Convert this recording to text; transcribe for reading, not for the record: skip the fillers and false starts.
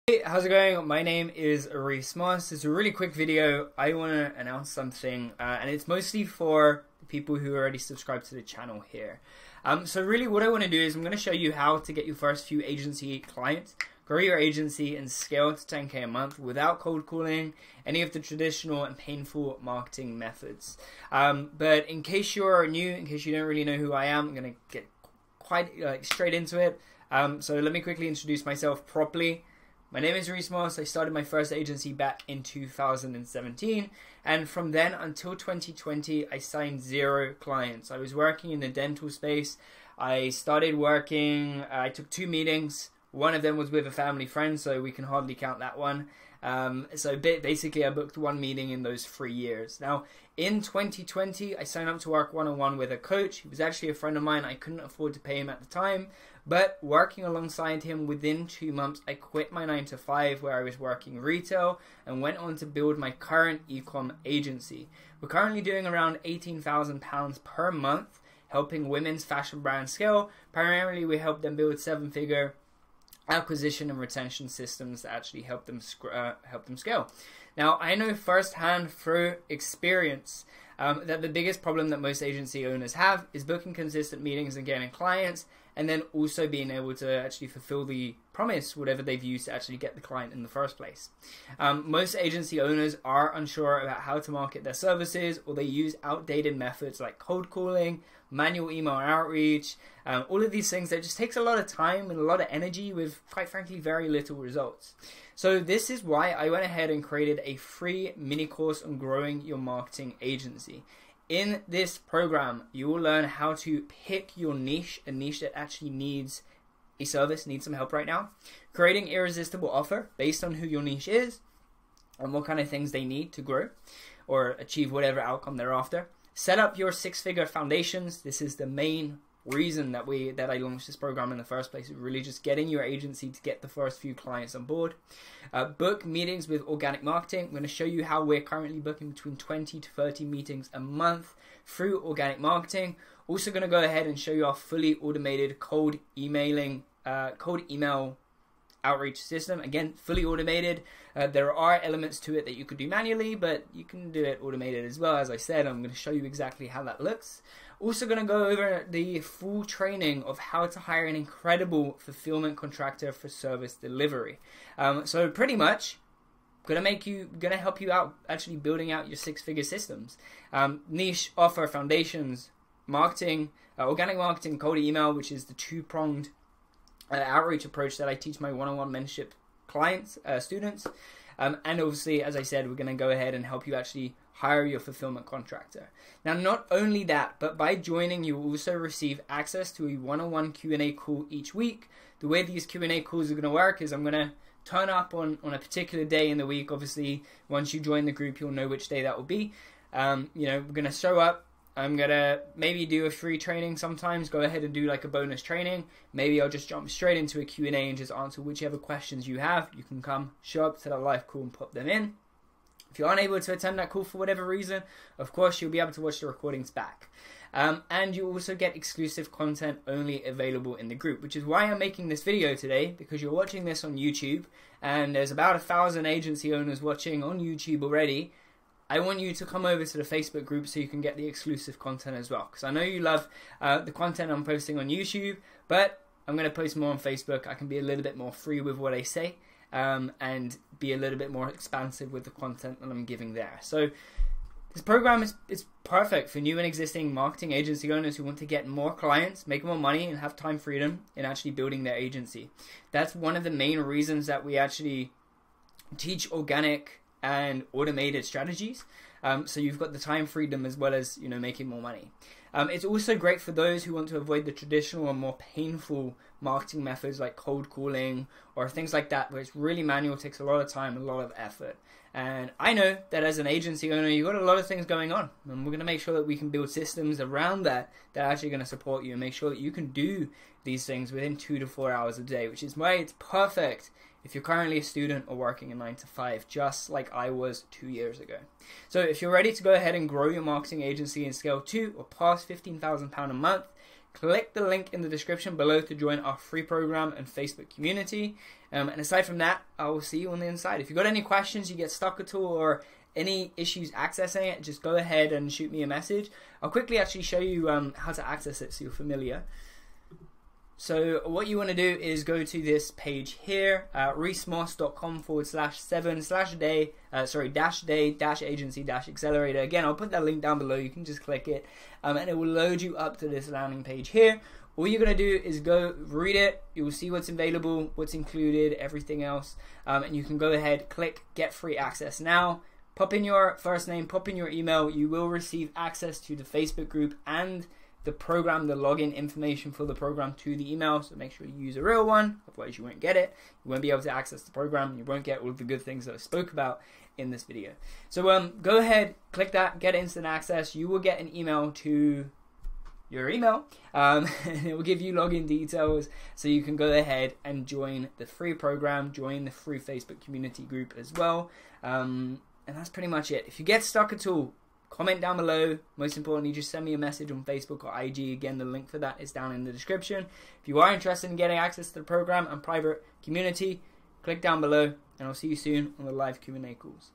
Hey, how's it going? My name is Reese Moss. It's a really quick video. I want to announce something, and it's mostly for the people who already subscribed to the channel here. So really what I want to do is I'm going to show you how to get your first few agency clients, grow your agency, and scale to 10K a month without cold calling, any of the traditional and painful marketing methods. But in case you're new, in case you don't really know who I am, I'm going to get quite straight into it. So let me quickly introduce myself properly. My name is Reese Moss. I started my first agency back in 2017, and from then until 2020, I signed 0 clients. I was working in the dental space. I started working, I took 2 meetings. One of them was with a family friend, so we can hardly count that one. So basically I booked 1 meeting in those 3 years. Now, in 2020, I signed up to work one-on-one with a coach. He was actually a friend of mine. I couldn't afford to pay him at the time, but working alongside him within 2 months, I quit my 9-to-5 where I was working retail and went on to build my current e-com agency. We're currently doing around £18,000 per month, helping women's fashion brands scale. Primarily, we help them build 7-figure acquisition and retention systems that actually help them scale. Now, I know firsthand through experience that the biggest problem that most agency owners have is booking consistent meetings and getting clients, and then also being able to actually fulfill the promise, whatever they've used to actually get the client in the first place. Most agency owners are unsure about how to market their services, or they use outdated methods like cold calling, manual email outreach, all of these things that just takes a lot of time and a lot of energy with, quite frankly, very little results. So this is why I went ahead and created a free mini course on growing your marketing agency. In this program, you will learn how to pick your niche, a niche that actually needs a service, needs some help right now, creating irresistible offer based on who your niche is and what kind of things they need to grow or achieve whatever outcome they're after. Set up your 6-figure foundations. This is the main reason that I launched this program in the first place. It's really just getting your agency to get the first few clients on board. Book meetings with organic marketing. I'm going to show you how we're currently booking between 20 to 30 meetings a month through organic marketing. Also going to go ahead and show you our fully automated cold email outreach system. Again, fully automated. There are elements to it that you could do manually, but you can do it automated as well. As I said, I'm going to show you exactly how that looks. Also going to go over the full training of how to hire an incredible fulfillment contractor for service delivery. So pretty much gonna help you out actually building out your 6-figure systems. Niche, offer, foundations, marketing, organic marketing, cold email, which is the 2-pronged outreach approach that I teach my one-on-one mentorship clients, students. And obviously, as I said, we're going to go ahead and help you actually hire your fulfillment contractor. Now, not only that, but by joining, you will also receive access to a one-on-one Q&A call each week. The way these Q&A calls are going to work is I'm going to turn up on a particular day in the week. Obviously, once you join the group, you'll know which day that will be. We're going to show up. I'm going to maybe do a free training sometimes, go ahead and do like a bonus training. Maybe I'll just jump straight into a Q&A and just answer whichever questions you have. You can come, show up to that live call and pop them in. If you're unable to attend that call for whatever reason, of course, you'll be able to watch the recordings back. And you also get exclusive content only available in the group, which is why I'm making this video today, because you're watching this on YouTube, and there's about 1,000 agency owners watching on YouTube already. I want you to come over to the Facebook group so you can get the exclusive content as well. Because I know you love the content I'm posting on YouTube, but I'm going to post more on Facebook. I can be a little bit more free with what I say and be a little bit more expansive with the content that I'm giving there. So this program is perfect for new and existing marketing agency owners who want to get more clients, make more money, and have time freedom in actually building their agency. That's one of the main reasons that we actually teach organic and automated strategies, so you've got the time freedom as well as making more money. It's also great for those who want to avoid the traditional and more painful marketing methods like cold calling or things like that, where it's really manual, takes a lot of time, a lot of effort. And I know that as an agency owner, you've got a lot of things going on, and we're going to make sure that we can build systems around that are actually going to support you and make sure that you can do these things within 2 to 4 hours a day, which is why it's perfect if you're currently a student or working a 9-to-5, just like I was 2 years ago. So if you're ready to go ahead and grow your marketing agency and scale to or past £15,000 a month, click the link in the description below to join our free program and Facebook community. And aside from that, I will see you on the inside. If you've got any questions, you get stuck at all, or any issues accessing it, just go ahead and shoot me a message. I'll quickly actually show you how to access it so you're familiar. So what you want to do is go to this page here, reesmoss.com/7/day-agency-accelerator. Again, I'll put that link down below. You can just click it, and it will load you up to this landing page here. All you're going to do is go read it. You will see what's available, what's included, everything else, and you can go ahead, click Get Free Access Now. Pop in your first name, pop in your email. You will receive access to the Facebook group and the program, the login information for the program to the email. So make sure you use a real one, otherwise you won't get it. You won't be able to access the program. You won't get all of the good things that I spoke about in this video. So go ahead, click that, get instant access. You will get an email to your email, and it will give you login details so you can go ahead and join the free program, join the free Facebook community group as well. And that's pretty much it. If you get stuck at all, comment down below. Most importantly, just send me a message on Facebook or IG. Again, the link for that is down in the description. If you are interested in getting access to the program and private community, click down below, and I'll see you soon on the live Q&A calls.